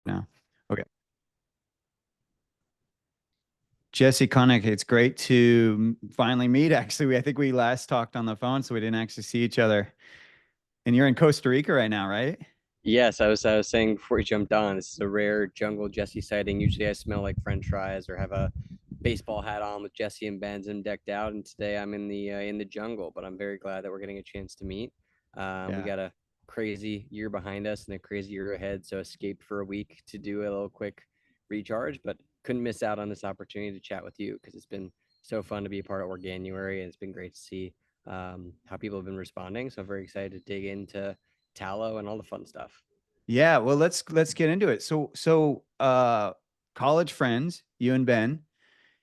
now. Okay. Jesse Konig, it's great to finally meet. Actually, I think we last talked on the phone, so we didn't actually see each other. And you're in Costa Rica right now, right? Yes, I was saying before you jumped on, this is a rare jungle Jesse sighting. Usually I smell like French fries or have a baseball hat on with Jesse and Benson decked out, and today I'm in the jungle. But I'm very glad that we're getting a chance to meet. We Yeah. got a crazy year behind us and a crazy year ahead, so escaped for a week to do a little quick recharge, but couldn't miss out on this opportunity to chat with you because it's been so fun to be a part of Organuary, and it's been great to see how people have been responding. So I'm very excited to dig into Tallow and all the fun stuff. Yeah, well, let's get into it. So college friends, you and Ben,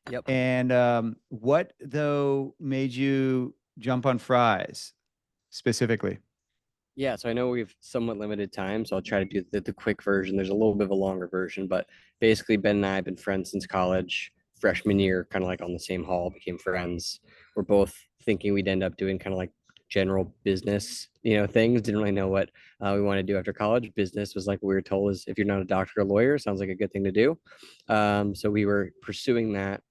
Yep. and what though made you jump on fries specifically? Yeah, so I know we've somewhat limited time, so I'll try to do the quick version. There's a little bit of a longer version, but basically, Ben and I have been friends since college, freshman year, kind of like on the same hall, became friends. We're both thinking we'd end up doing kind of like general business, things. Didn't really know what we want to do after college. Business was like we were told is if you're not a doctor or lawyer, sounds like a good thing to do. So we were pursuing that.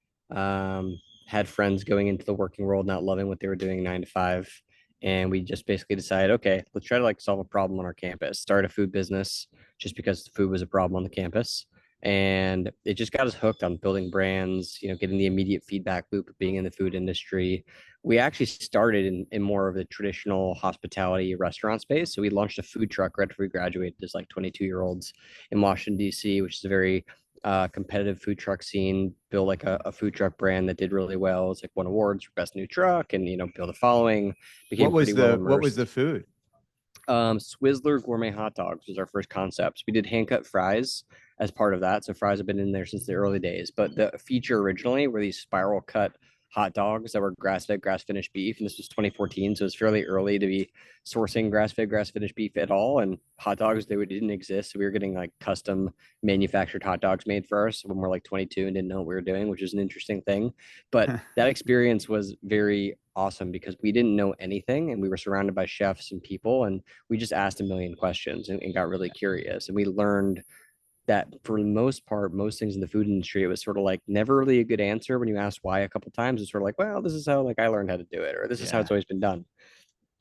Had friends going into the working world, not loving what they were doing 9 to 5, and we just basically decided, okay, let's try to like solve a problem on our campus, start a food business just because the food was a problem on the campus. And it just got us hooked on building brands, getting the immediate feedback loop of being in the food industry. We actually started in more of the traditional hospitality restaurant space. So we launched a food truck right after we graduated as like 22-year-olds in Washington, D.C., which is a very competitive food truck scene, built like a food truck brand that did really well. It's like won awards for best new truck and, build a following, became pretty well What was the immersed. food? Swizzler gourmet hot dogs was our first concept. We did hand cut fries as part of that. So fries have been in there since the early days. But the feature originally were these spiral cut hot dogs that were grass fed, grass finished beef. And this was 2014. So it's fairly early to be sourcing grass fed, grass finished beef at all. And hot dogs, didn't exist. So we were getting like custom manufactured hot dogs made for us when we're like 22 and didn't know what we were doing, which is an interesting thing. But that experience was very awesome because we didn't know anything and we were surrounded by chefs and people. And we just asked a million questions and got really curious. And we learned that for the most part, most things in the food industry, it was sort of like never really a good answer when you asked why a couple times. It's sort of like, well, this is how like I learned how to do it, or this is how Yeah. it's always been done.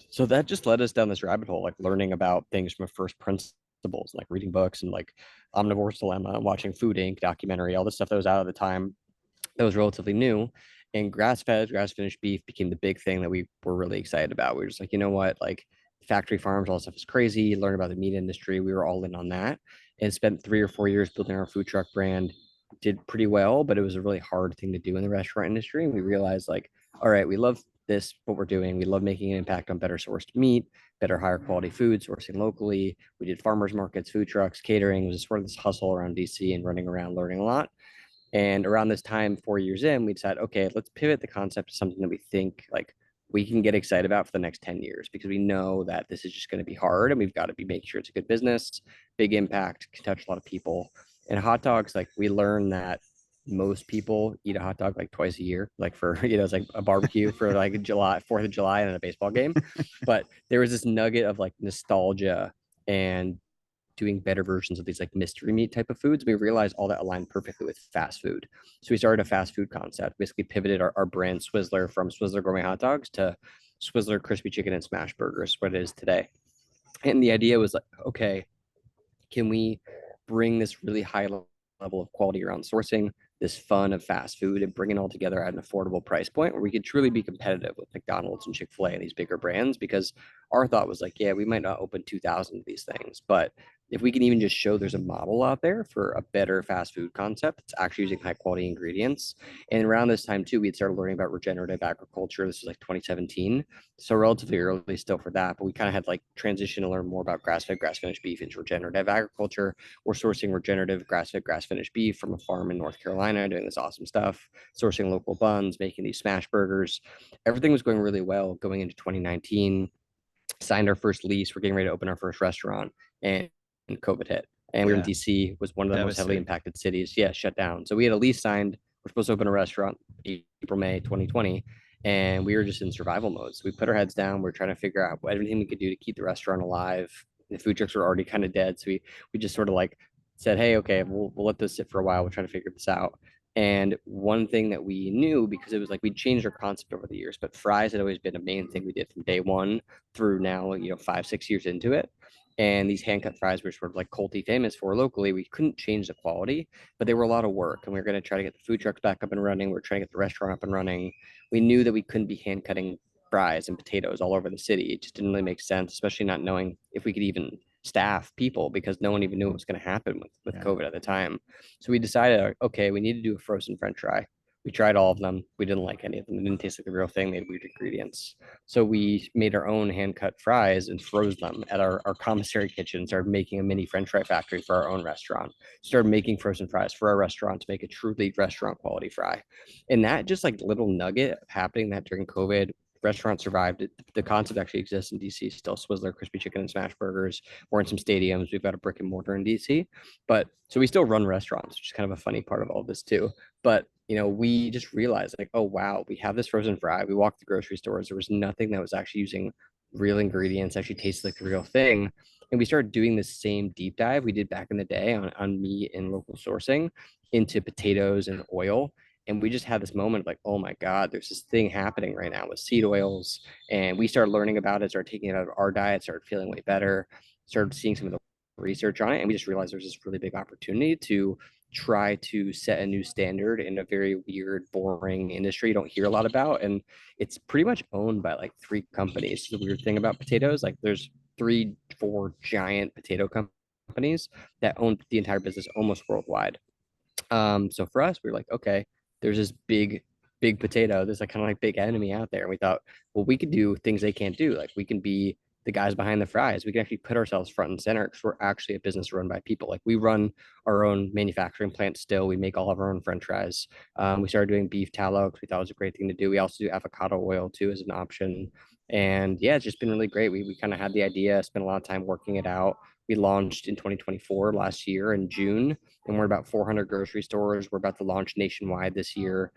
So that just led us down this rabbit hole, like learning about things from a first principles, like reading books and like Omnivore's Dilemma, watching Food Inc. documentary, all this stuff that was out at the time that was relatively new. And grass fed, grass finished beef became the big thing that we were really excited about. We were just like, you know what, like factory farms, all this stuff is crazy. Learn about the meat industry. We were all in on that and spent 3 or 4 years building our food truck brand. Did pretty well, but it was a really hard thing to do in the restaurant industry. And we realized, like, all right, we love this, what we're doing. We love making an impact on better sourced meat, better, higher quality food, sourcing locally. We did farmers markets, food trucks, catering. It was sort of this hustle around DC and running around learning a lot. And around this time, 4 years in, we decided, okay, let's pivot the concept to something that we think like we can get excited about for the next 10 years because we know that this is just going to be hard and we've got to be making sure it's a good business, big impact, can touch a lot of people. And hot dogs, like we learned that most people eat a hot dog like twice a year, like for, it's like a barbecue for like July, 4th of July and a baseball game. But there was this nugget of like nostalgia and doing better versions of these like mystery meat type of foods. We realized all that aligned perfectly with fast food. So we started a fast food concept, basically pivoted our brand Swizzler from Swizzler Gourmet Hot Dogs to Swizzler Crispy Chicken and Smash Burgers, what it is today. And the idea was like, okay, can we bring this really high level of quality around sourcing, this fun of fast food, and bring it all together at an affordable price point where we could truly be competitive with McDonald's and Chick-fil-A and these bigger brands? Because our thought was like, yeah, we might not open 2,000 of these things, but if we can even just show there's a model out there for a better fast food concept it's actually using high quality ingredients. And around this time too, we had started learning about regenerative agriculture. This was like 2017, so relatively early still for that, but we kind of had like transition to learn more about grass-fed, grass-finished beef into regenerative agriculture. We're sourcing regenerative grass-fed, grass-finished beef from a farm in North Carolina, doing this awesome stuff, sourcing local buns, making these smash burgers. Everything was going really well going into 2019. Signed our first lease. We're getting ready to open our first restaurant, and COVID hit. And we were in Yeah. DC, was one of the most heavily Devastating. impacted cities. Yeah, shut down. So we had a lease signed. We're supposed to open a restaurant April, May 2020. And we were just in survival mode. So we put our heads down. We're trying to figure out everything we could do to keep the restaurant alive. The food trucks were already kind of dead. So we just sort of like said, hey, okay, we'll let this sit for a while. We'll try to figure this out. And one thing that we knew, because it was like we changed our concept over the years, but fries had always been a main thing we did from day one through now, 5, 6 years into it. And these hand cut fries were sort of like culty famous for locally. We couldn't change the quality, but they were a lot of work. And we were going to try to get the food trucks back up and running. We are trying to get the restaurant up and running. We knew that we couldn't be hand cutting fries and potatoes all over the city. It just didn't really make sense, especially not knowing if we could even staff people because no one even knew what was going to happen with Yeah. COVID at the time. So we decided, okay, we need to do a frozen French fry. We tried all of them. We didn't like any of them. They didn't taste like the real thing. They had weird ingredients. So we made our own hand cut fries and froze them at our commissary kitchen, started making a mini French fry factory for our own restaurant, started making frozen fries for our restaurant to make a truly restaurant quality fry. And that just like little nugget happening that during COVID, restaurant survived. The concept actually exists in DC still. Swizzler, crispy chicken, and smash burgers. We're in some stadiums. We've got a brick and mortar in DC, but so we still run restaurants, which is kind of a funny part of all of this too. But we just realized like, oh wow, we have this frozen fry. We walked the grocery stores. There was nothing that was actually using real ingredients, actually tasted like the real thing. And we started doing the same deep dive we did back in the day on meat and local sourcing into potatoes and oil. And we just had this moment of like, oh my God, there's this thing happening right now with seed oils. And we started learning about it, started taking it out of our diet, started feeling way better, started seeing some of the research on it. And we just realized there's this really big opportunity to try to set a new standard in a very weird, boring industry you don't hear a lot about. And it's pretty much owned by like three companies. The weird thing about potatoes, like there's 3, 4 giant potato companies that own the entire business almost worldwide. So for us, we were like, okay, there's this big potato. There's like kind of like big enemy out there. And we thought, well, we could do things they can't do. Like we can be the guys behind the fries. We can actually put ourselves front and center because we're actually a business run by people. Like we run our own manufacturing plant still. We make all of our own French fries. We started doing beef tallow because we thought it was a great thing to do. We also do avocado oil too as an option. And yeah, it's just been really great. We kind of had the idea, spent a lot of time working it out. We launched in 2024 last year in June, and we're about 400 grocery stores. We're about to launch nationwide this year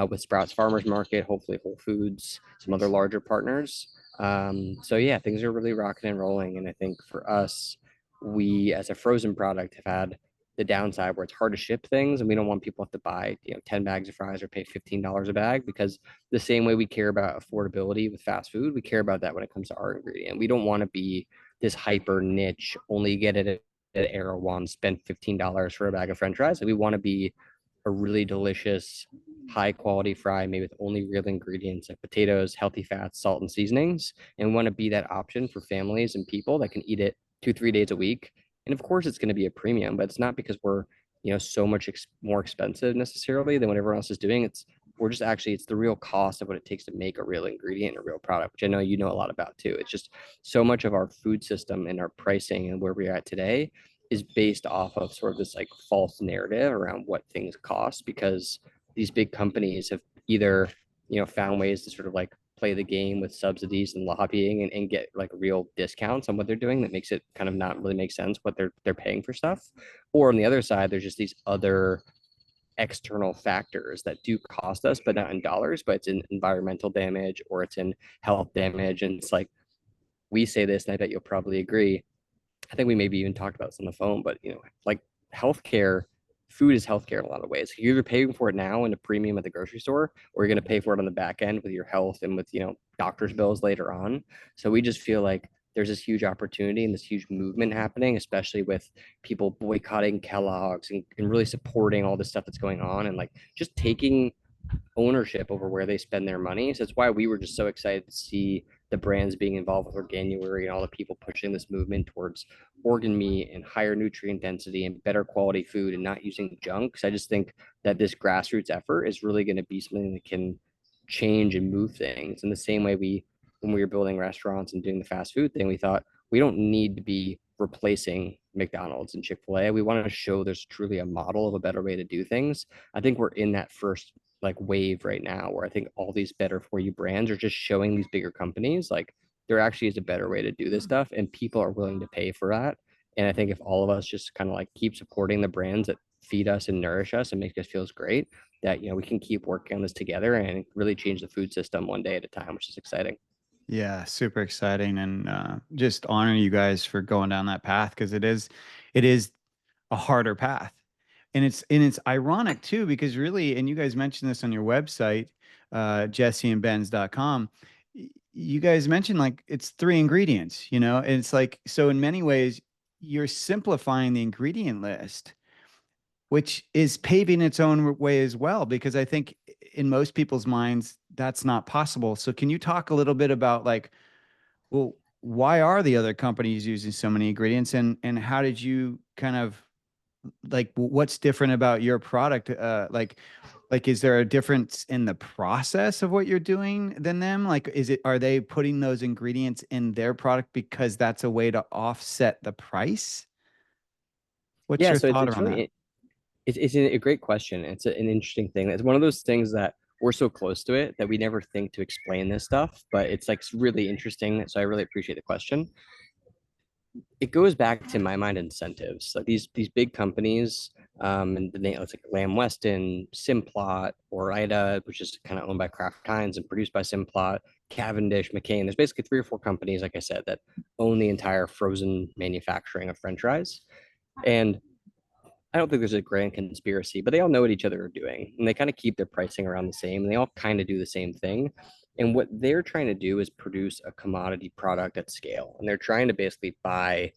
with Sprouts Farmers Market, hopefully Whole Foods, some other larger partners. So yeah, things are really rocking and rolling. And I think for us, we as a frozen product have had the downside where it's hard to ship things, and we don't want people to have to buy 10 bags of fries or pay $15 a bag, because the same way we care about affordability with fast food, we care about that when it comes to our ingredient. We don't want to be this hyper niche, only get it at Erewhon, spend $15 for a bag of French fries. Like we want to be a really delicious, high quality fry made with only real ingredients like potatoes, healthy fats, salt, and seasonings. And we want to be that option for families and people that can eat it 2, 3 days a week. And of course, it's going to be a premium, but it's not because we're so much more expensive necessarily than what everyone else is doing. We're just actually, it's the real cost of what it takes to make a real ingredient and a real product, which I know you know a lot about too. It's just so much of our food system and our pricing and where we're at today is based off of sort of this like false narrative around what things cost, because these big companies have either found ways to sort of like play the game with subsidies and lobbying and get like real discounts on what they're doing that makes it kind of not really make sense what they're paying for stuff. Or on the other side, there's just these other external factors that do cost us, but not in dollars, but it's in environmental damage or it's in health damage. And it's like we say this, and I bet you'll probably agree. I think we maybe even talked about this on the phone, but like healthcare, food is healthcare in a lot of ways. You're either paying for it now in a premium at the grocery store, or you're going to pay for it on the back end with your health and with doctor's bills later on. So we just feel like there's this huge opportunity and this huge movement happening, especially with people boycotting Kellogg's and really supporting all this stuff that's going on, and like just taking ownership over where they spend their money. So that's why we were just so excited to see the brands being involved with Organinuary and all the people pushing this movement towards organ meat and higher nutrient density and better quality food and not using junk. Because I just think that this grassroots effort is really going to be something that can change and move things. In the same way when we were building restaurants and doing the fast food thing, we thought we don't need to be replacing McDonald's and Chick-fil-A. We want to show there's truly a model of a better way to do things. I think we're in that first like wave right now where I think all these better for you brands are just showing these bigger companies like there actually is a better way to do this stuff and people are willing to pay for that. And I think if all of us just kind of like keep supporting the brands that feed us and nourish us and make us feel great, that we can keep working on this together and really change the food system one day at a time, which is exciting. Yeah, super exciting, and just honor you guys for going down that path because it is a harder path. And it's ironic too, because really, and you guys mentioned this on your website, jesseandbens.com. You guys mentioned like it's three ingredients, and it's like, so in many ways, you're simplifying the ingredient list, which is paving its own way as well, because I think in most people's minds, that's not possible. So can you talk a little bit about like, well, why are the other companies using so many ingredients, and how did you kind of like what's different about your product? Like is there a difference in the process of what you're doing than them? Like are they putting those ingredients in their product because that's a way to offset the price? What's Yeah, your so thought it's around that? really it's a great question. It's an interesting thing. It's one of those things that we're so close to it that we never think to explain this stuff, but it's like really interesting. So I really appreciate the question. It goes back to my mind incentives. Like these big companies, and the name it's like Lamb Weston, Simplot, or Ida, which is kind of owned by Kraft Heinz and produced by Simplot, Cavendish, McCain. There's basically three or four companies, like I said, that own the entire frozen manufacturing of French fries. And I don't think there's a grand conspiracy, but they all know what each other are doing, and they kind of keep their pricing around the same, and they all kind of do the same thing. And what they're trying to do is produce a commodity product at scale, and they're trying to basically buy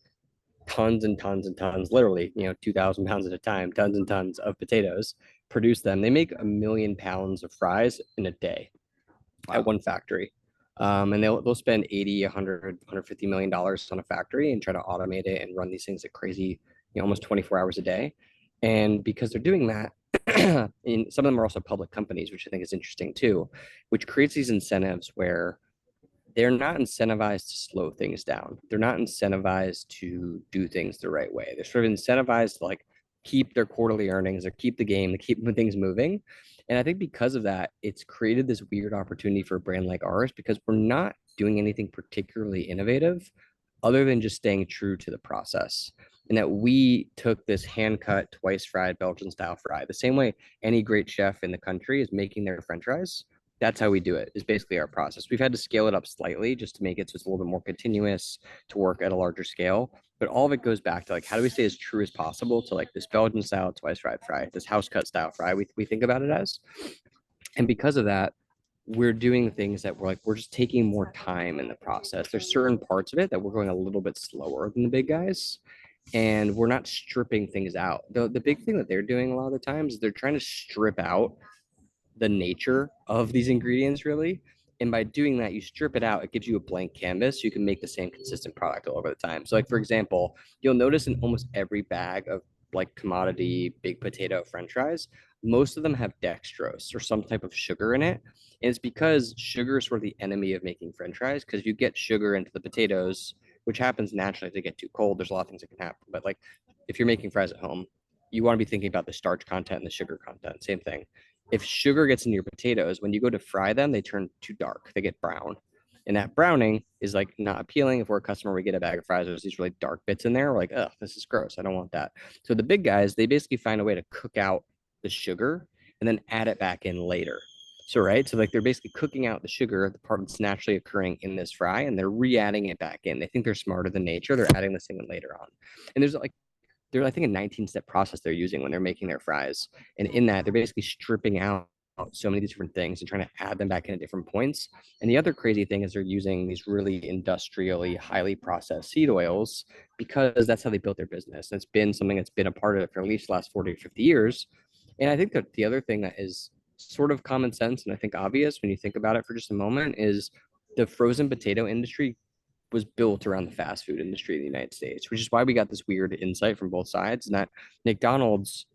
tons and tons and tons, literally, 2,000 pounds at a time, tons and tons of potatoes, produce them. They make 1 million pounds of fries in a day at Wow. one factory. And they'll spend 80, 100, $150 million on a factory and try to automate it and run these things at crazy, almost 24 hours a day. And because they're doing that, and some of them are also public companies, which I think is interesting too, which creates these incentives where they're not incentivized to slow things down. They're not incentivized to do things the right way. They're sort of incentivized to like keep their quarterly earnings or keep the game, to keep things moving. And I think because of that, it's created this weird opportunity for a brand like ours because we're not doing anything particularly innovative other than just staying true to the process. And that we took this hand cut, twice fried Belgian style fry, the same way any great chef in the country is making their French fries. That's how we do it, is basically our process. We've had to scale it up slightly just to make it so it's a little bit more continuous to work at a larger scale. But all of it goes back to like, how do we stay as true as possible to like this Belgian style twice fried fry, this house cut style fry we think about it as. And because of that, we're doing things that we're just taking more time in the process. There's certain parts of it that we're going a little bit slower than the big guys, and we're not stripping things out. The big thing that they're doing a lot of the times is they're trying to strip out the nature of these ingredients really. And by doing that, you strip it out, it gives you a blank canvas. So you can make the same consistent product all over the time. So like, for example, you'll notice in almost every bag of like commodity big potato French fries, most of them have dextrose or some type of sugar in it. And it's because sugar is sort of the enemy of making French fries, because you get sugar into the potatoes, which happens naturally if they get too cold. There's a lot of things that can happen. But like if you're making fries at home, you want to be thinking about the starch content and the sugar content. Same thing. If sugar gets into your potatoes, when you go to fry them, they turn too dark. They get brown. And that browning is like not appealing. If we're a customer, we get a bag of fries, there's these really dark bits in there. We're like, oh, this is gross. I don't want that. So the big guys, they basically find a way to cook out the sugar and then add it back in later. So, right. So, like, they're basically cooking out the sugar, the part that's naturally occurring in this fry, and they're re adding it back in. They think they're smarter than nature. They're adding this thing in later on. And there's I think a 19-step process they're using when they're making their fries. And in that, they're basically stripping out so many of these different things and trying to add them back in at different points. And the other crazy thing is they're using these really industrially highly processed seed oils because that's how they built their business. It's been something that's been a part of it for at least the last 40 or 50 years. And I think that the other thing that is sort of common sense and I think obvious when you think about it for just a moment is the frozen potato industry was built around the fast food industry in the United States, which is why we got this weird insight from both sides. And that McDonald's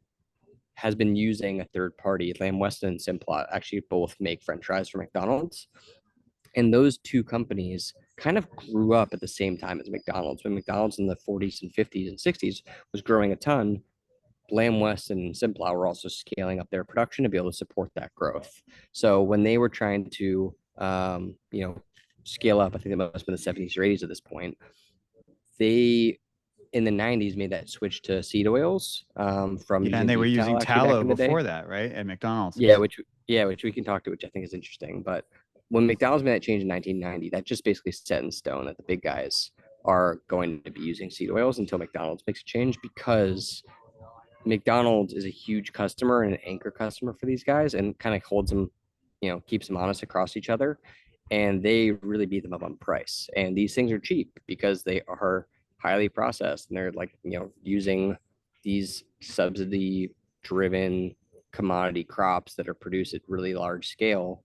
has been using a third party, Lamb Weston and Simplot, actually both make French fries for McDonald's. And those two companies kind of grew up at the same time as McDonald's. When McDonald's in the 40s and 50s and 60s was growing a ton, Lamb Weston and Simplot were also scaling up their production to be able to support that growth. So when they were trying to, scale up, I think it must have been the 70s or 80s at this point, they in the 90s made that switch to seed oils, from Yeah, and using they were beef using tallow actually back tallow in the day. before that, right? At McDonald's. Yeah, which we can talk to, which I think is interesting. But when McDonald's made that change in 1990, that just basically set in stone that the big guys are going to be using seed oils until McDonald's makes a change because McDonald's is a huge customer and an anchor customer for these guys and kind of holds them, keeps them honest across each other. And they really beat them up on price. And these things are cheap because they are highly processed and they're like, using these subsidy driven commodity crops that are produced at really large scale,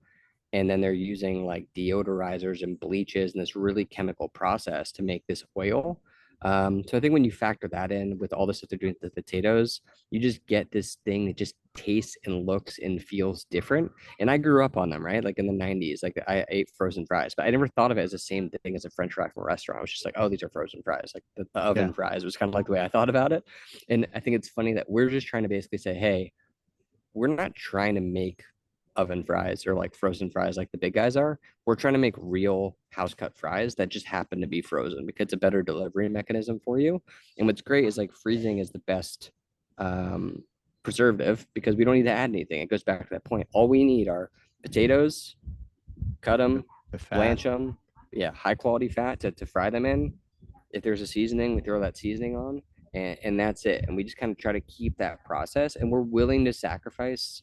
and then they're using like deodorizers and bleaches and this really chemical process to make this oil. So I think when you factor that in with all the stuff they're doing with the potatoes, you just get this thing that just tastes and looks and feels different. And I grew up on them, right? Like in the 90s, like I ate frozen fries, but I never thought of it as the same thing as a French fry from a restaurant. I was just like, oh, these are frozen fries. Like the Yeah. oven fries was kind of like the way I thought about it. And I think it's funny that we're just trying to basically say, hey, we're not trying to make oven fries or like frozen fries like the big guys are. We're trying to make real house cut fries that just happen to be frozen because it's a better delivery mechanism for you. And what's great is like freezing is the best um, preservative because we don't need to add anything. It goes back to that point. All we need are potatoes, cut The, them, the fat. blanch them. Yeah, high quality fat to fry them in. If there's a seasoning, we throw that seasoning on, and that's it. And we just kind of try to keep that process, and we're willing to sacrifice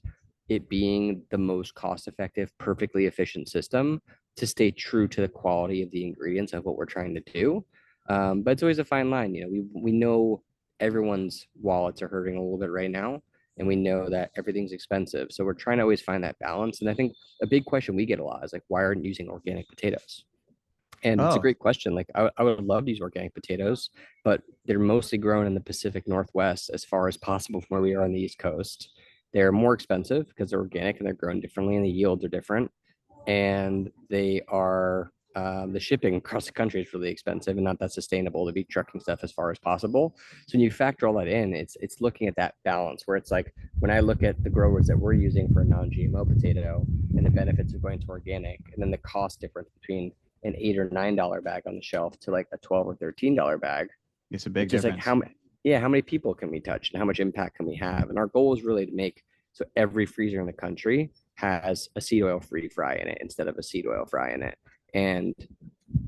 it being the most cost effective, perfectly efficient system to stay true to the quality of the ingredients of what we're trying to do. But it's always a fine line. We know everyone's wallets are hurting a little bit right now, and we know that everything's expensive. So we're trying to always find that balance. And I think a big question we get a lot is like, why aren't you using organic potatoes? And it's a Oh, great question. Like I would love to use organic potatoes, but they're mostly grown in the Pacific Northwest as far as possible from where we are on the East Coast. They're more expensive because they're organic and they're grown differently and the yields are different. And they are the shipping across the country is really expensive and not that sustainable to be trucking stuff as far as possible. So when you factor all that in, it's looking at that balance where it's like when I look at the growers that we're using for a non-GMO potato and the benefits of going to organic, and then the cost difference between an $8 or $9 bag on the shelf to like a 12 or $13 bag. it's a big It's just like difference. how many people can we touch and how much impact can we have? And our goal is really to make so every freezer in the country has a seed oil free fry in it instead of a seed oil fry in it. And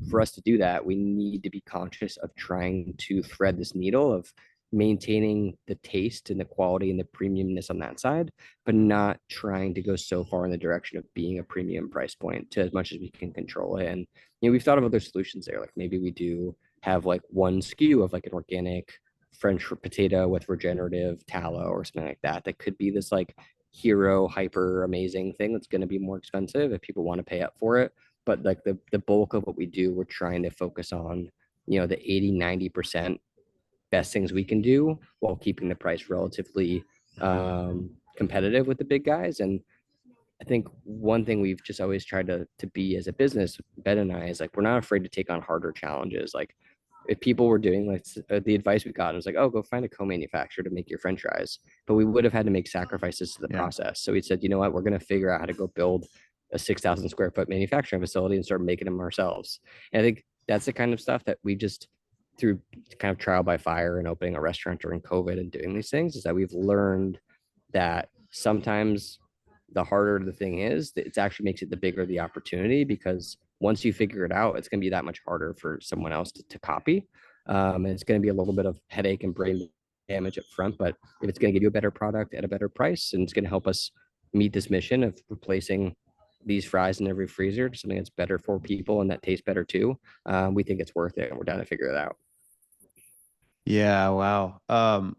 for us to do that, we need to be conscious of trying to thread this needle of maintaining the taste and the quality and the premiumness on that side, but not trying to go so far in the direction of being a premium price point to as much as we can control it. And we've thought of other solutions there. Like maybe we do have like one SKU of like an organic French potato with regenerative tallow or something like that. That could be this like hero hyper amazing thing that's going to be more expensive if people want to pay up for it. But like the bulk of what we do, we're trying to focus on, the 80-90% best things we can do while keeping the price relatively competitive with the big guys. And I think one thing we've just always tried to be as a business, Ben and I, is like we're not afraid to take on harder challenges. Like if people were doing like the advice we got was like, oh, go find a co-manufacturer to make your French fries, but we would have had to make sacrifices to the Yeah. process. So we said, you know what, we're going to figure out how to go build a 6,000 square foot manufacturing facility and start making them ourselves. And I think that's the kind of stuff that we just through kind of trial by fire and opening a restaurant during COVID and doing these things is that we've learned that sometimes the harder the thing is, it actually makes it the bigger the opportunity because once you figure it out, it's going to be that much harder for someone else to copy. And it's going to be a little bit of headache and brain damage up front. But if it's going to give you a better product at a better price and it's going to help us meet this mission of replacing these fries in every freezer to something that's better for people and that tastes better too, we think it's worth it. And we're down to figure it out. Yeah, wow.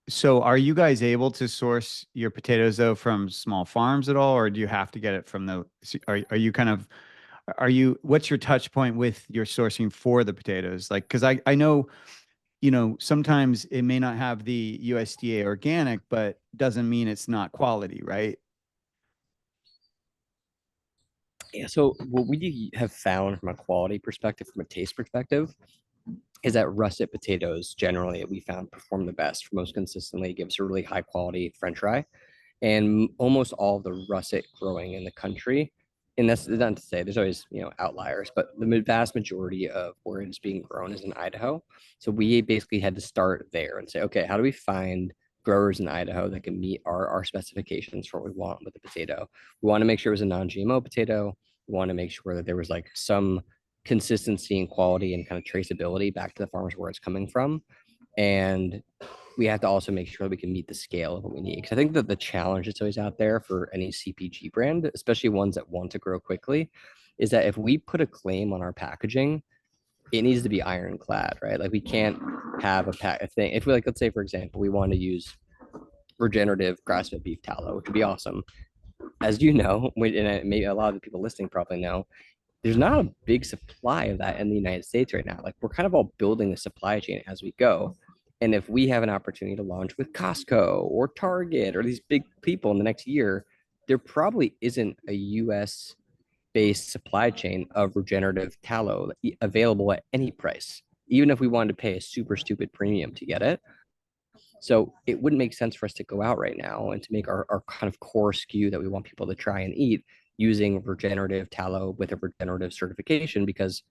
So are you guys able to source your potatoes though from small farms at all, or do you have to get it from are you kind of, what's your touch point with your sourcing for the potatoes? Like, because I know, sometimes it may not have the USDA organic, but doesn't mean it's not quality, right? Yeah. So what we have found from a quality perspective, from a taste perspective, is that russet potatoes generally we found perform the best most consistently, gives a really high quality French fry. And almost all the russet growing in the country, and that's not to say there's always outliers, but the vast majority of where it's being grown is in Idaho. So we basically had to start there and say, okay, how do we find growers in Idaho that can meet our specifications for what we want with the potato? We want to make sure it was a non-GMO potato. We want to make sure that there was like some consistency and quality and kind of traceability back to the farmers where it's coming from. And we have to also make sure we can meet the scale of what we need. Because I think that the challenge that's always out there for any CPG brand, especially ones that want to grow quickly, is that if we put a claim on our packaging, it needs to be ironclad, right? Like we can't have a thing. If we like, let's say for example, we want to use regenerative grass-fed beef tallow, which would be awesome. As you know, and maybe a lot of the people listening probably know, there's not a big supply of that in the United States right now. Like we're kind of all building the supply chain as we go. And if we have an opportunity to launch with Costco or Target or these big people in the next year, there probably isn't a US based supply chain of regenerative tallow available at any price, even if we wanted to pay a super stupid premium to get it. So it wouldn't make sense for us to go out right now and to make our kind of core SKU that we want people to try and eat using regenerative tallow with a regenerative certification because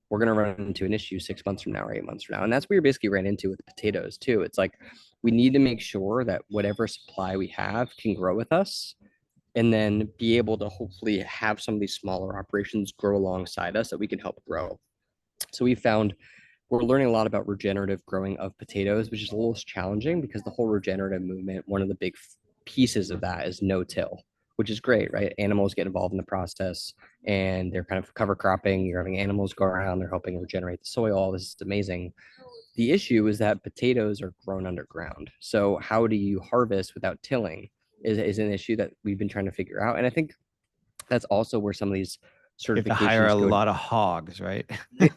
we're going to run into an issue 6 months from now or 8 months from now. And that's what we basically ran into with potatoes too. It's like we need to make sure that whatever supply we have can grow with us and then be able to hopefully have some of these smaller operations grow alongside us that we can help grow. So we found we're learning a lot about regenerative growing of potatoes, which is a little challenging because the whole regenerative movement, one of the big pieces of that is no till, which is great, right? Animals get involved in the process and they're kind of cover cropping. You're having animals go around, they're helping regenerate the soil. This is amazing. The issue is that potatoes are grown underground. So, how do you harvest without tilling is an issue that we've been trying to figure out. And I think that's also where some of these You have to hire a certifications go. lot of hogs, right?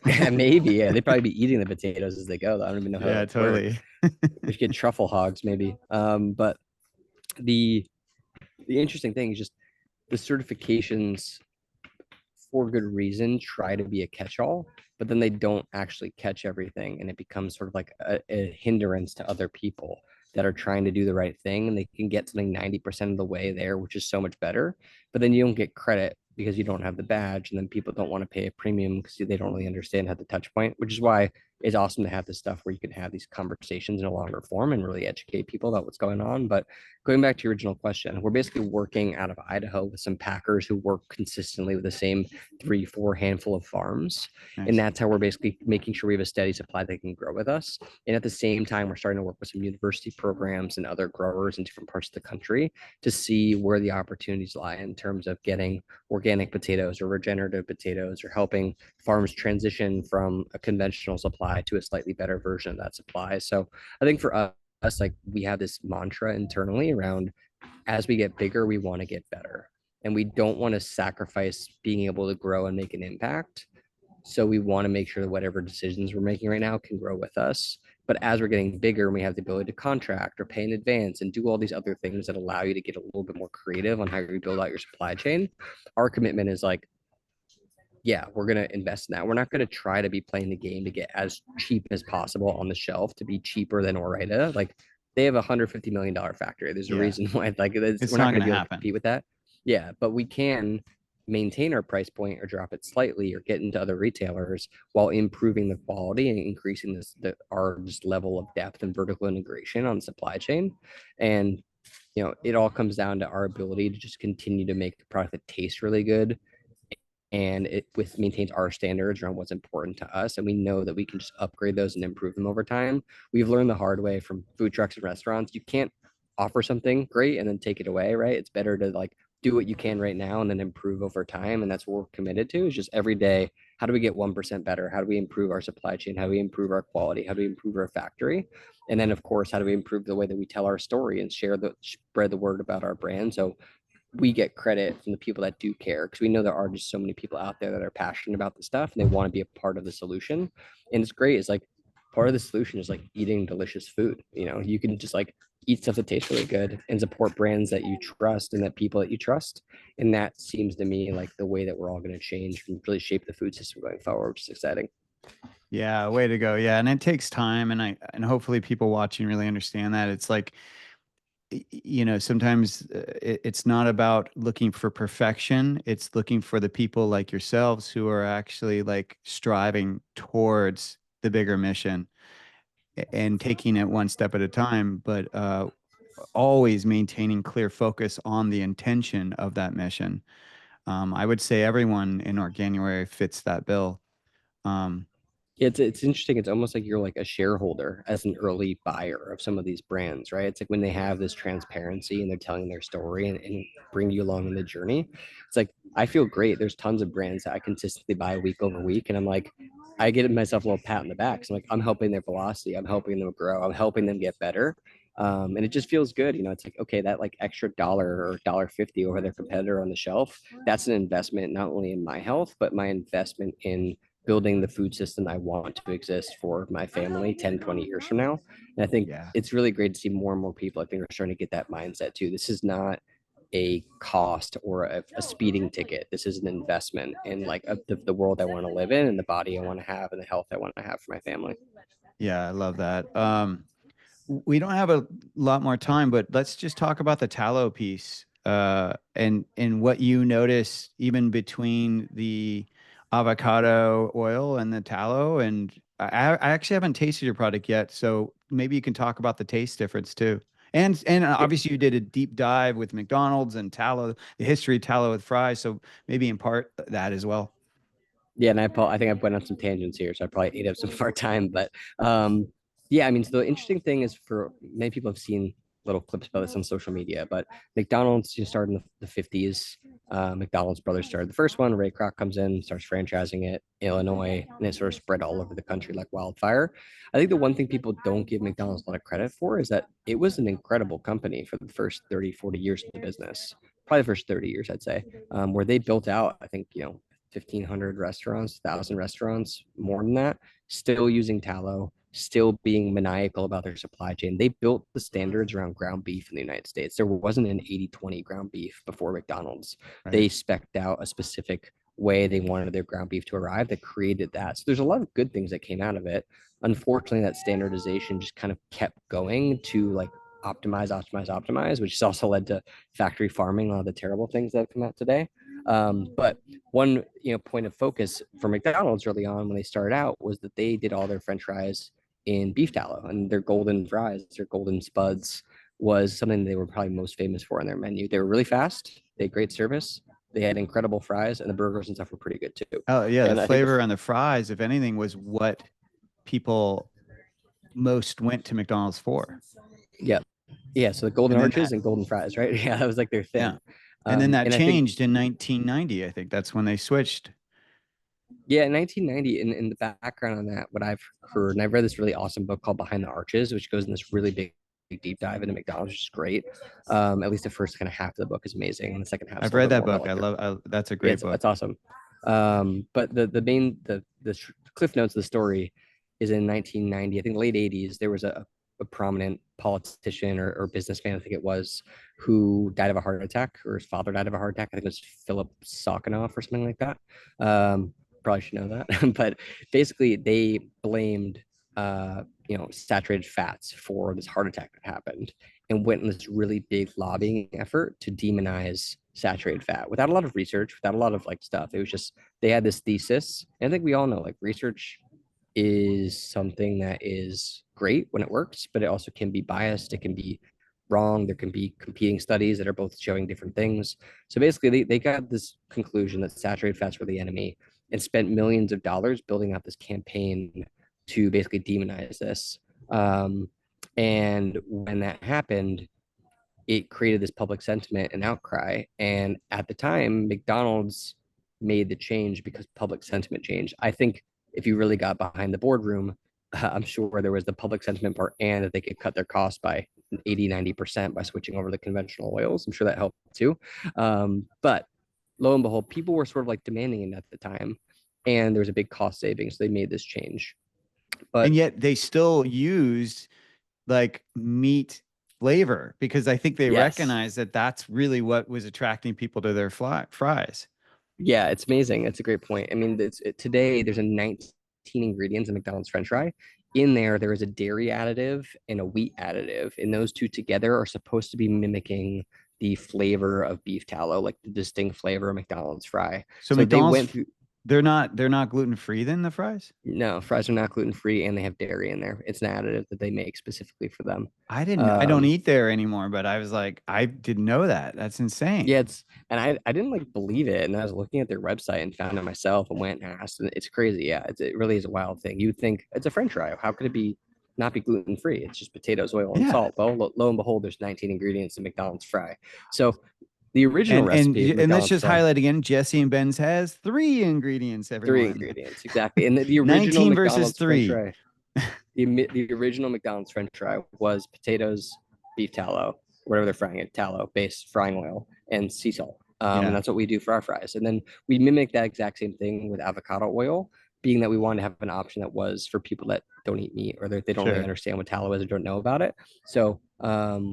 Maybe, yeah, they'd probably be eating the potatoes as they go. I don't even know how that Yeah, would work. totally. We should get truffle hogs, maybe. But the the interesting thing is just the certifications for good reason try to be a catch-all, but then they don't actually catch everything, and it becomes sort of like a hindrance to other people that are trying to do the right thing, and they can get something 90% of the way there, which is so much better. But then you don't get credit because you don't have the badge, and then people don't want to pay a premium because they don't really understand how the touch point, which is why it's awesome to have this stuff where you can have these conversations in a longer form and really educate people about what's going on. But going back to your original question, we're basically working out of Idaho with some packers who work consistently with the same 3, 4 handful of farms. And Nice. that's how we're basically making sure we have a steady supply that can grow with us. And at the same time, we're starting to work with some university programs and other growers in different parts of the country to see where the opportunities lie in terms of getting organic potatoes or regenerative potatoes or helping farms transition from a conventional supply to a slightly better version of that supply. So I think for us, like we have this mantra internally around as we get bigger, we want to get better. And we don't want to sacrifice being able to grow and make an impact. So we want to make sure that whatever decisions we're making right now can grow with us. But as we're getting bigger and we have the ability to contract or pay in advance and do all these other things that allow you to get a little bit more creative on how you build out your supply chain, our commitment is like, yeah, we're going to invest in that. We're not going to try to be playing the game to get as cheap as possible on the shelf to be cheaper than Ore-Ida. Like they have $150 million factory. There's a Yeah, reason why like it's we're not not going going to to be able to happen. compete with that. Yeah, but we can maintain our price point or drop it slightly or get into other retailers while improving the quality and increasing our just level of depth and vertical integration on the supply chain. And it all comes down to our ability to just continue to make the product that tastes really good and it with maintains our standards around what's important to us, and we know that we can just upgrade those and improve them over time. We've learned the hard way from food trucks and restaurants. You can't offer something great and then take it away, right? It's better to like do what you can right now and then improve over time, and that's what we're committed to. Is just every day, how do we get 1% better? How do we improve our supply chain? How do we improve our quality? How do we improve our factory? And then, of course, how do we improve the way that we tell our story and spread the word about our brand? So we get credit from the people that do care because we know there are just so many people out there that are passionate about the stuff and they want to be a part of the solution. And it's great. It's like part of the solution is like eating delicious food. You can just like eat stuff that tastes really good and support brands that you trust and that people that you trust. And that seems to me like the way that we're all going to change and really shape the food system going forward, which is exciting. Yeah, way to go. Yeah, and it takes time, and hopefully people watching really understand that. It's like, sometimes it's not about looking for perfection. It's looking for the people like yourselves who are actually like striving towards the bigger mission and taking it one step at a time, but always maintaining clear focus on the intention of that mission. I would say everyone in Organinuary fits that bill. Um, It's interesting. It's almost like you're like a shareholder as an early buyer of some of these brands, right? It's like when they have this transparency and they're telling their story and bring you along in the journey. It's like I feel great. There's tons of brands that I consistently buy week over week, and I'm like, I get myself a little pat in the back. So I'm like, I'm helping their velocity, I'm helping them grow, I'm helping them get better. And it just feels good. It's like, okay, that like extra dollar or $1.50 over their competitor on the shelf, that's an investment not only in my health, but my investment in building the food system I want to exist for my family 10, 20 years from now. And I think Yeah. it's really great to see more and more people, I think, are starting to get that mindset too. This is not a cost or a speeding ticket. This is an investment in like the world I want to live in and the body I want to have and the health I want to have for my family. Yeah, I love that. We don't have a lot more time, but let's just talk about the tallow piece, and what you notice even between the avocado oil and the tallow. And I actually haven't tasted your product yet, so maybe you can talk about the taste difference too. And Yeah, obviously you did a deep dive with McDonald's and tallow, the history of tallow with fries, so maybe impart that as well. yeah, and I think I've went on some tangents here, so I probably ate up some of our time. But um, yeah, I mean, so the interesting thing is for many people have seen little clips about this on social media, but McDonald's just started in the 50s. McDonald's brothers started the first one. Ray Kroc comes in, starts franchising it, Illinois, and it sort of spread all over the country like wildfire. I think the one thing people don't give McDonald's a lot of credit for is that it was an incredible company for the first 30, 40 years of the business. Probably the first 30 years, I'd say, where they built out, I think, 1,500 restaurants, 1,000 restaurants, more than that, still using tallow, still being maniacal about their supply chain. They built the standards around ground beef in the United States. There wasn't an 80/20 ground beef before McDonald's. Right. They specced out a specific way they wanted their ground beef to arrive that created that. So there's a lot of good things that came out of it. Unfortunately, that standardization just kind of kept going to like optimize, optimize, optimize, which has also led to factory farming, a lot of the terrible things that have come out today. But one point of focus for McDonald's early on when they started out was that they did all their French fries in beef tallow, and their golden fries, their golden spuds, was something they were probably most famous for on their menu. They were really fast, they had great service, they had incredible fries, and the burgers and stuff were pretty good too. Oh yeah, the And I think flavor and the fries, if anything, was what people most went to McDonald's for. yeah, yeah. So the golden And then arches that, and golden fries, right? Yeah, that was like their yeah. thing. And then that And I think changed in 1990. I think that's when they switched. Yeah, in 1990, in the background on that, what I've heard, and I've read this really awesome book called Behind the Arches, which goes in this really big deep dive into McDonald's, which is great. At least the first kind of half of the book is amazing, and the second half is I've a little read bit that more about book. like their That's a yeah, great book. it's awesome. But the main the cliff notes of the story is in 1990, I think late 80s, there was a prominent politician or businessman, I think it was, who died of a heart attack, or his father died of a heart attack. I think it was Philip Sakhanov or something like that. Probably should know that. But basically, they blamed saturated fats for this heart attack that happened, and went in this really big lobbying effort to demonize saturated fat without a lot of research, without a lot of like stuff. It was just they had this thesis, and I think we all know like research is something that is great when it works, but it also can be biased. It can be wrong. There can be competing studies that are both showing different things. So basically, they got this conclusion that saturated fats were the enemy and spent millions of dollars building out this campaign to basically demonize this. Um, and when that happened, it created this public sentiment and outcry. And at the time, McDonald's made the change because public sentiment changed. I think if you really got behind the boardroom, I'm sure there was the public sentiment part and that they could cut their costs by 80, 90% by switching over to conventional oils. I'm sure that helped too. But lo and behold, people were sort of like demanding it at the time. And there was a big cost savings. So they made this change. And But yet they still used like meat flavor because I think they yes, recognize that that's really what was attracting people to their fries. yeah, it's amazing. It's a great point. I mean, today there's a 19 ingredients in McDonald's French fry. In there, there is a dairy additive and a wheat additive, and those two together are supposed to be mimicking the flavor of beef tallow, like the distinct flavor of McDonald's fry. So So they went McDonald's through. They're not gluten free then, the fries? No, fries are not gluten free and they have dairy in there. It's an additive that they make specifically for them. I don't Um, eat there anymore, but I was like, I didn't know that. That's insane. yeah, it's and I didn't like believe it, and I was looking at their website and found it myself and went and asked, and it's crazy. Yeah, it really is a wild thing. You would think it's a French fry. How could it be not be gluten free? It's just potatoes, oil, and Yeah. salt. Well, lo and behold, there's 19 ingredients in McDonald's fry. So the original And and recipe of and let's McDonald's just fry, highlight again, Jesse and Ben's has three ingredients, three everyone. ingredients exactly, and the original 19 versus McDonald's French 3. fry. The original McDonald's French fry was potatoes, beef tallow, whatever they're frying it, tallow based frying oil, and sea salt. And Yeah, that's what we do for our fries. And then we mimic that exact same thing with avocado oil, being that we want to have an option that was for people that don't eat meat or they don't really sure. understand what tallow is or don't know about it. So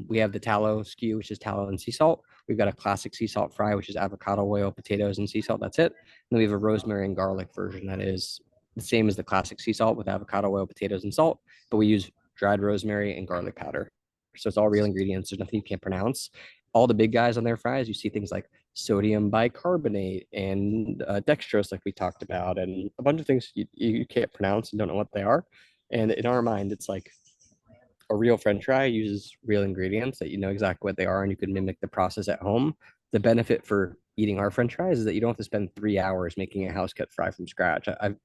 we have the tallow skew, which is tallow and sea salt. We've got a classic sea salt fry, which is avocado oil, potatoes, and sea salt. That's it. And then we have a rosemary and garlic version that is the same as the classic sea salt with avocado oil, potatoes, and salt, but we use dried rosemary and garlic powder. So it's all real ingredients. There's nothing you can't pronounce. All the big guys on their fries, you see things like sodium bicarbonate and dextrose, like we talked about, and a bunch of things you can't pronounce and don't know what they are. And in our mind, it's like a real French fry uses real ingredients that you know exactly what they are and you can mimic the process at home. The benefit for eating our French fries is that you don't have to spend 3 hours making a house cut fry from scratch. I've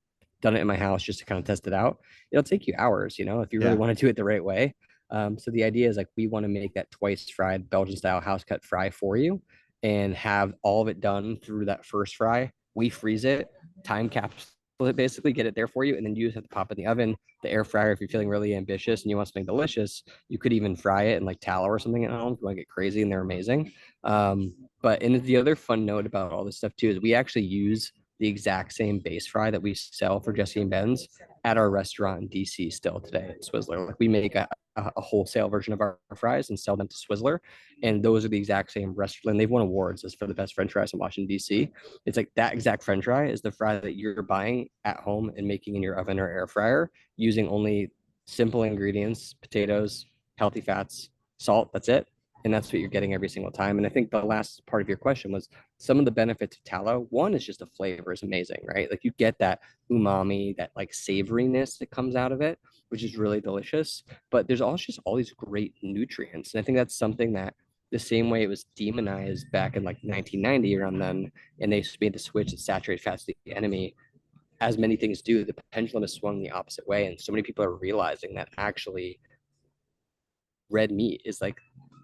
done it in my house just to kind of test it out. It'll take you hours, if you really Yeah. want to do it the right way. So the idea is like we want to make that twice fried Belgian style house cut fry for you and have all of it done through that first fry. We freeze it, time capsule it, basically get it there for you, and then you just have to pop it in the oven, the air fryer. If you're feeling really ambitious and you want something delicious, you could even fry it in like tallow or something at home if you want to get crazy, and they're amazing. But and the other fun note about all this stuff too is we actually use the exact same base fry that we sell for Jesse and Ben's at our restaurant in DC still today at Swizzler. Like we make a wholesale version of our fries and sell them to Swizzler. And those are the exact same restaurant. And they've won awards as for the best French fries in Washington, D.C. It's like that exact French fry is the fry that you're buying at home and making in your oven or air fryer using only simple ingredients, potatoes, healthy fats, salt. That's it. And that's what you're getting every single time. And I think the last part of your question was some of the benefits of tallow. One is just the flavor is amazing, right? Like you get that umami, that like savoriness that comes out of it, which is really delicious. But there's also just all these great nutrients. And I think that's something that the same way it was demonized back in like 1990 around then, and they made the switch that saturated fats the enemy, as many things do, the pendulum has swung the opposite way. And so many people are realizing that actually red meat is like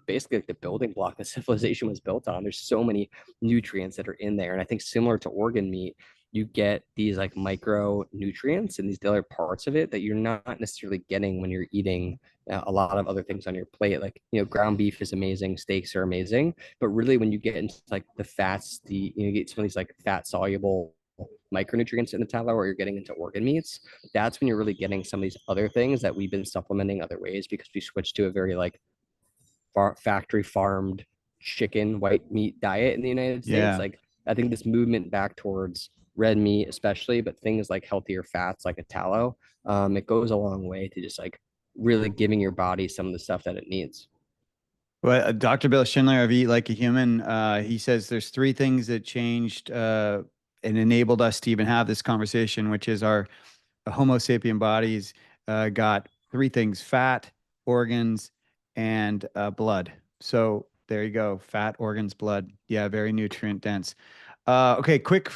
basically like the building block that civilization was built on. There's so many nutrients that are in there. And I think similar to organ meat, you get these like micronutrients and these other parts of it that you're not necessarily getting when you're eating a lot of other things on your plate. Like, ground beef is amazing, steaks are amazing, but really when you get into like the fats, you get some of these like fat soluble micronutrients in the tallow or you're getting into organ meats, that's when you're really getting some of these other things that we've been supplementing other ways because we switched to a very like factory farmed chicken white meat diet in the United States. Yeah. Like I think this movement back towards red meat, especially, but things like healthier fats like a tallow, it goes a long way to just like really giving your body some of the stuff that it needs. Well, Dr. Bill Schindler of Eat Like a Human, he says there's three things that changed and enabled us to even have this conversation, which is our Homo sapien bodies got three things: fat, organs, and blood. So there you go. Fat, organs, blood. Yeah, very nutrient dense. Okay, quick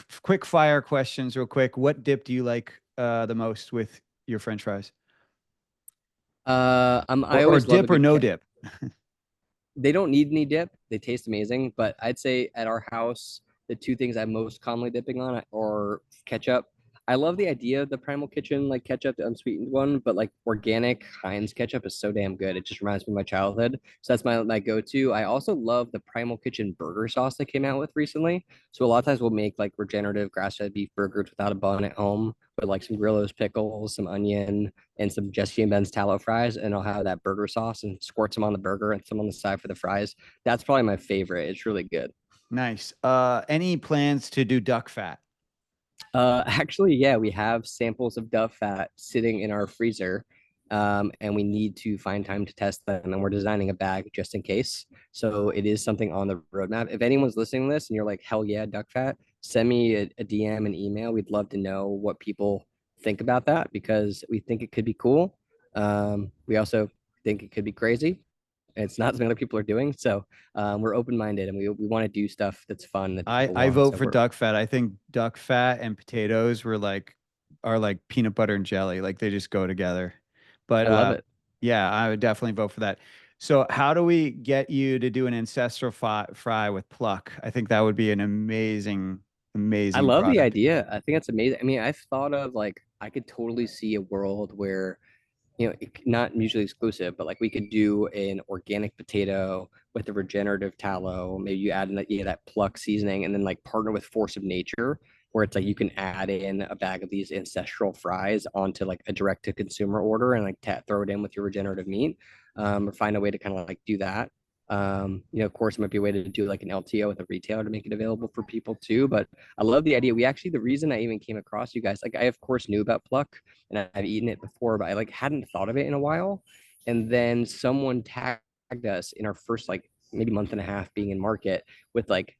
fire questions, real quick. What dip do you like the most with your French fries? I Or always love a dip or good no dip? they don't need any dip. They taste amazing, but I'd say at our house, the two things I'm most commonly dipping on are ketchup. I love the idea of the Primal Kitchen like ketchup, the unsweetened one, but like organic Heinz ketchup is so damn good. It just reminds me of my childhood. So that's my go-to. I also love the Primal Kitchen burger sauce they came out with recently. So a lot of times we'll make like regenerative grass-fed beef burgers without a bun at home with like some Grillo's pickles, some onion, and some Jesse and Ben's tallow fries, and I'll have that burger sauce and squirt some on the burger and some on the side for the fries. That's probably my favorite. It's really good. Nice. Any plans to do duck fat? Actually, yeah, we have samples of dove fat sitting in our freezer, and we need to find time to test them. And we're designing a bag just in case. So it is something on the roadmap. If anyone's listening to this and you're like, hell yeah, duck fat, send me a DM and email. We'd love to know what people think about that because we think it could be cool. We also think it could be crazy. It's not something other people are doing. So we're open minded and we want to do stuff that's fun that I people I want. vote So for duck fat. I think duck fat and potatoes were like are like peanut butter and jelly. Like they just go together. But I love it. yeah, I would definitely vote for that. So how do we get you to do an ancestral fry with pluck? I think that would be an amazing, I amazing love the product. idea. I think that's amazing. I mean, I've thought of like, I could totally see a world where not mutually exclusive, but like we could do an organic potato with a regenerative tallow. Maybe you add in that, yeah, that pluck seasoning and then like partner with Force of Nature, where it's like you can add in a bag of these ancestral fries onto like a direct to consumer order and like throw it in with your regenerative meat, or find a way to kind of like do that. Of course, it might be a way to do like an LTO with a retailer to make it available for people too. But I love the idea. The reason I even came across you guys, like I of course knew about pluck and I've eaten it before, but I like hadn't thought of it in a while. And then someone tagged us in our first like maybe month and a half being in market with like,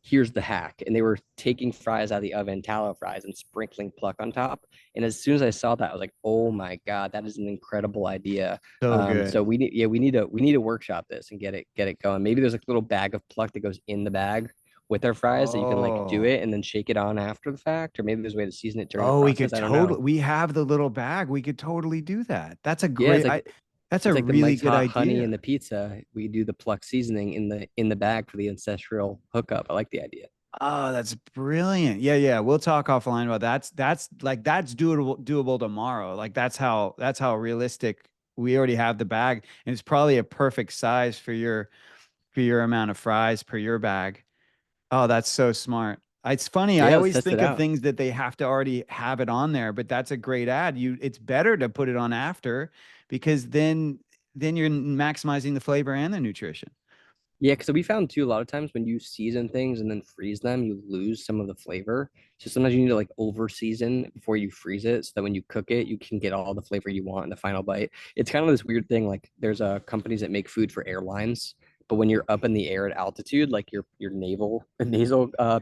here's the hack. And they were taking fries out of the oven, tallow fries, and sprinkling pluck on top. And as soon as I saw that, I was like, oh my God, that is an incredible idea. So So good. we need to workshop this and get it going. Maybe there's like a little bag of pluck that goes in the bag with our fries that you can like do Oh. it and then shake it on after the fact, or maybe there's a way to season it during the Oh, we process. could I don't totally know. we have the little bag. We could totally do that. That's a Yeah, great I that's a it's like the really Mike's good Hot Honey idea. and the pizza. We do the pluck seasoning in the bag for the ancestral hookup. I like the idea. Oh, that's brilliant. Yeah, yeah. We'll talk offline about that. That's doable tomorrow. Like that's how realistic we already have the bag. And it's probably a perfect size for your amount of fries per your bag. Oh, that's so smart. It's funny. I Yeah, let's always test it think of out. things that they have to already have it on there, but that's a great ad. It's better to put it on after because then you're maximizing the flavor and the nutrition. Yeah, because we found too a lot of times when you season things and then freeze them, you lose some of the flavor. So sometimes you need to like over season before you freeze it so that when you cook it, you can get all the flavor you want in the final bite. It's kind of this weird thing. Like there's companies that make food for airlines, but when you're up in the air at altitude, like your nasal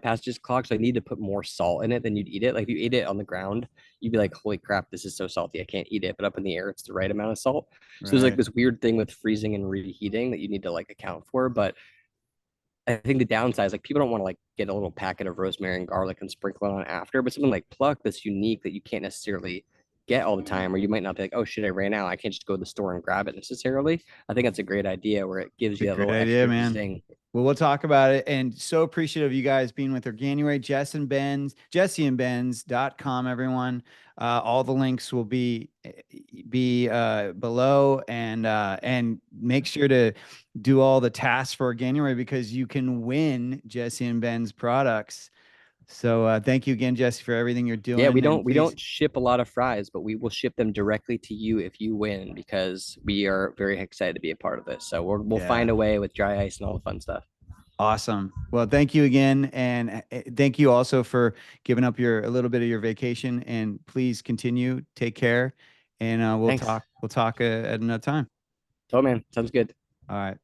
passages clog, so I need to put more salt in it than you'd eat it. Like if you ate it on the ground, you'd be like, holy crap, this is so salty. I can't eat it. But up in the air, it's the right amount of salt. So there's like Right. this weird thing with freezing and reheating that you need to like account for. But I think the downside is like people don't want to like get a little packet of rosemary and garlic and sprinkle it on after, but something like pluck that's unique that you can't necessarily get all the time, or you might not be like, oh shit, I ran out. I can't just go to the store and grab it necessarily. I think that's a great idea where it gives A you that great little idea, extra man. zing. Well, we'll talk about it. And so appreciative of you guys being with January. Jesseandbenz.com, everyone. All the links will be below and make sure to do all the tasks for January because you can win Jesse and Ben's products. So thank you again, Jesse, for everything you're Yeah, we doing. And don't we please, don't ship a lot of fries, but we will ship them directly to you if you win because we are very excited to be a part of this. So we'll yeah. find a way with dry ice and all the fun stuff. Awesome. Well, thank you again, and thank you also for giving up your a little bit of your vacation. And please continue. Take care, and we'll Thanks. talk. We'll talk at another time. Oh man, sounds good. All right.